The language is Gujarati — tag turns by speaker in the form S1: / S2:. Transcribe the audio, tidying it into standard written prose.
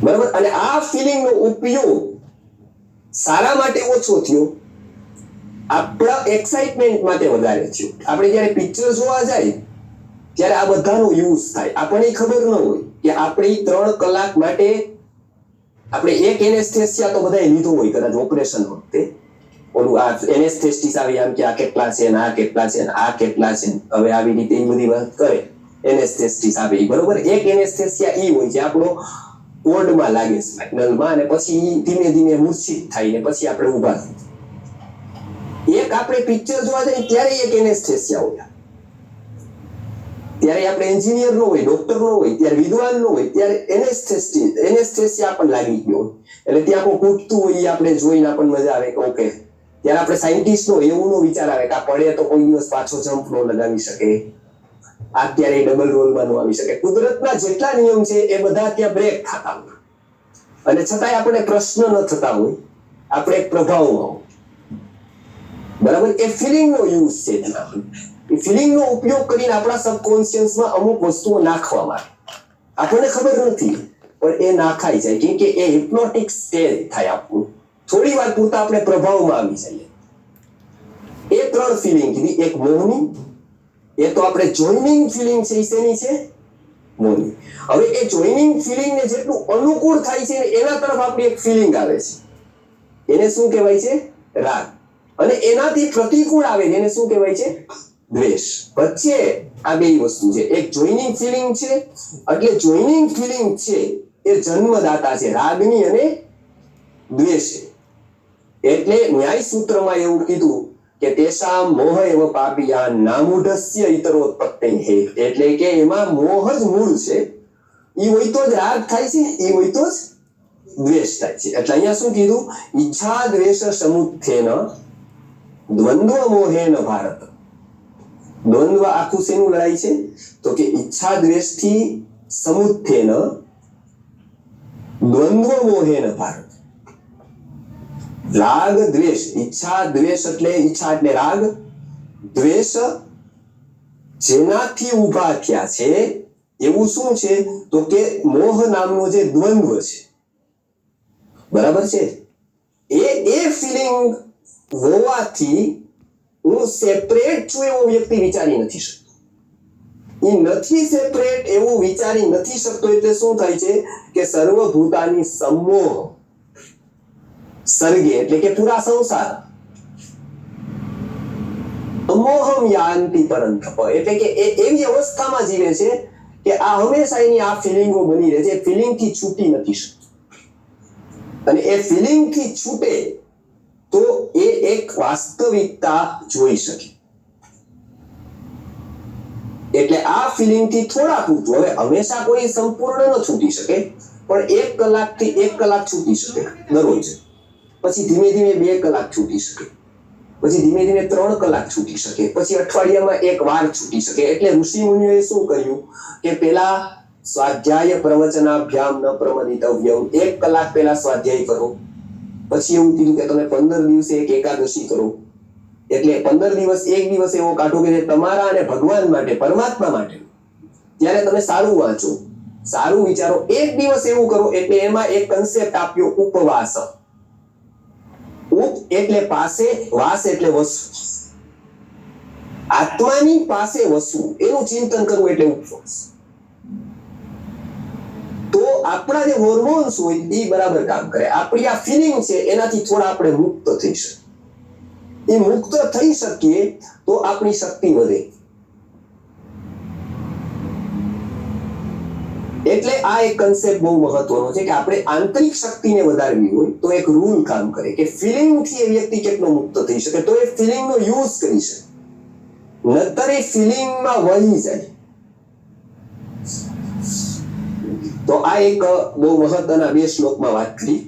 S1: બરાબર. અને આ ફિલિંગ નો ઉપયોગ સારા માટે ઓછો થયો, આપણા એક્સાઇટમેન્ટ માટે વધારે થયો. આપણે જયારે પિક્ચર જોવા જાય ત્યારે આ બધાનો યુઝ થાય. આપણને ખબર ન હોય કે આપણે 3 કલાક માટે આપણે એક એનેસ્થેસિયા તો બધાએ લીધો હોય કદાચ ઓપરેશન વખતે. ઓલું આ એનેસ્થેસિસ આવી આમ કે આ કેટલા છે ને આ કેટલા છે ને આ કેટલા છે, હવે આવી રીતે એ બધી વાત કરે. એનેસ્થેસિસ આવે બરોબર. એક એનેસ્થેસિયા ઈ હોય જે આપણો કોર્ડમાં લાગે સ્પાઇનલમાં, અને પછી ધીમે ધીમે મૂર્છિત થાય ને પછી આપણે ઊભા થાય. એક આપણે પિક્ચર જોવા જઈએ ત્યારે એક એનેસ્થેસિયા હોય. ત્યારે આપણે એન્જિનિયર નો હોય, ડોક્ટર નો હોય, ત્યારે વિદ્વાન નો હોય, ત્યારે એનેસ્થેસિયા પણ લાગી ગયો હોય. એટલે ત્યાં કોઈ કૂદતું હોય એ આપણે જોઈને આપણને મજા આવે કે ઓકે. ત્યારે આપણે સાયન્ટિસ્ટ નો એવું નો વિચાર આવે કે આ પડે તો કોઈ દિવસ પાછો જમ્પ નો લગાવી શકે, આ ક્યારેય ડબલ રોલમાં નો આવી શકે. કુદરતના જેટલા નિયમ છે એ બધા ત્યાં બ્રેક થતા હોય, અને છતાંય આપણે પ્રશ્ન ન થતા હોય, આપણે એક પ્રભાવમાં હોય. બરાબર. એ ફિલિંગ નો યુઝ છે તેના. એ ફિલિંગ નો ઉપયોગ કરીને આપણા સબકોન્શિયસમાં અમુક વસ્તુઓ નાખવામાં આવે. આપણને ખબર નથી પણ એ નાખાઈ જાય, કેમ કે એ હિપ્નોટિક સ્ટેજ થાય આપણું. થોડી વાર પૂરતા આપણે પ્રભાવમાં આવી જઈએ. એ 3 ફિલિંગ કીધી. એક મોહની, એ તો આપણે જોઈનિંગ ફિલિંગ છે, શેની છે? મોહની. હવે એ જોઈનિંગ ફિલિંગ ને જેટલું અનુકૂળ થાય છે એના તરફ આપણી એક ફિલિંગ આવે છે, એને શું કહેવાય છે? રાગ. અને એનાથી પ્રતિકૂળ આવે એને શું કહેવાય છે? દ્વેષ. વચ્ચે આ બે વસ્તુ છે. એક જોઈનિંગ ફિલિંગ છે, એટલે જોઈનિંગ ફિલિંગ છે એ જન્મદાતા છે રાગની અને દ્વેષ. એટલે ન્યાય સૂત્રમાં એવું કીધું કે તેષામ મોહ એવ પાપિયા નામૂઢસ્ય ઇતરોત્પત્તેઃ. એટલે કે એમાં મોહ જ મૂળ છે. ઈ હોય તો જ રાગ થાય છે, ઈ હોય તો જ દ્વેષ થાય છે. એટલે અહીંયા શું કીધું? ઈચ્છા દ્વેષ સમુત્થેન દ્વંદ્વ મોહેન ભારત. દ્વંદ્વ આખું શેનું લડાઈ છે? તો કે ઈચ્છા દ્વેષ થી સમુત્થેન દ્વંદ્વ મોહેન ભારત. રાગ દ્વેષ, ઈચ્છા દ્વેષ એટલે ઈચ્છા એટલે રાગ, દ્વેષ જેનાથી ઉભા થયા છે એવું શું છે? તો કે મોહ નામનો જે દ્વંદ્વ છે. બરાબર છે. એ ફિલિંગ હોવાથી હું સેપરેટ છું એવો વ્યક્તિ વિચારી નથી શકતો. એ નથી સેપરેટ એવું વિચારી નથી શકતો એટલે શું થાય છે કે સર્વભૂતાની સમોહ સર્ગે, એટલે કે પૂરા સંસાર અમોહમ યાન્તિ પરંતપ, એટલે કે એવી અવસ્થામાં જીવે છે કે આ હંમેશા એની આ ફિલિંગો બની રહે છે. ફિલિંગ થી છૂટી નથી શકતો, અને એ ફિલિંગ થી છૂટે તો એ એક વાસ્તવિકતા જોઈ શકે. એટલે આ ફિલિંગ થી થોડા પૂરતું, હવે હંમેશા કોઈ સંપૂર્ણ ન છૂટી શકે, પણ 1 કલાકથી 1 કલાક છૂટી શકે દરરોજ. પછી ધીમે ધીમે 2 કલાક છૂટી શકે, પછી ધીમે ધીમે 3 કલાક છૂટી શકે, પછી અઠવાડિયામાં 1 વાર છૂટી શકે. એટલે ઋષિ મુનિઓએ શું કર્યું કે પેલા સ્વાધ્યાય પ્રવચનાભ્યામ ન પ્રમદિતવ્યમ, 1 કલાક પહેલા સ્વાધ્યાય કરો. પછી એવું કીધું કે તમે 15 દિવસે એક એકાદશી કરો. એટલે 15 દિવસ એક દિવસ એવો કાઢો કે જે તમારા અને ભગવાન માટે, પરમાત્મા માટે. ત્યારે તમે સારું વાંચો, સારું વિચારો. એક દિવસ એવું કરો એટલે એમાં એક કન્સેપ્ટ આપ્યો ઉપવાસ. ઉપ એટલે પાસે, વાસ એટલે વસવું. આત્માની પાસે વસવું, એનું ચિંતન કરવું એટલે ઉપવાસ. તો આપણા જે હોર્મોન્સ હોય એ બરાબર કામ કરે. આપણી આ ફિલિંગ છે એનાથી થોડા આપણે મુક્ત થઈ શકીએ. એ મુક્ત થઈ શકીએ તો આપણી શક્તિ વધે. એટલે આ એક કન્સેપ્ટ બહુ મહત્વનો છે કે આપણે આંતરિક શક્તિને વધારવી હોય તો એક રૂલ કામ કરે કે ફિલિંગ થી એ વ્યક્તિ કેટલો મુક્ત થઈ શકે, તો એ ફિલિંગ નો યુઝ કરી શકે. નતર એ ફિલિંગમાં વહી જાય. તો આ એક બહુ મહત્વના 2 શ્લોકમાં વાત કરી.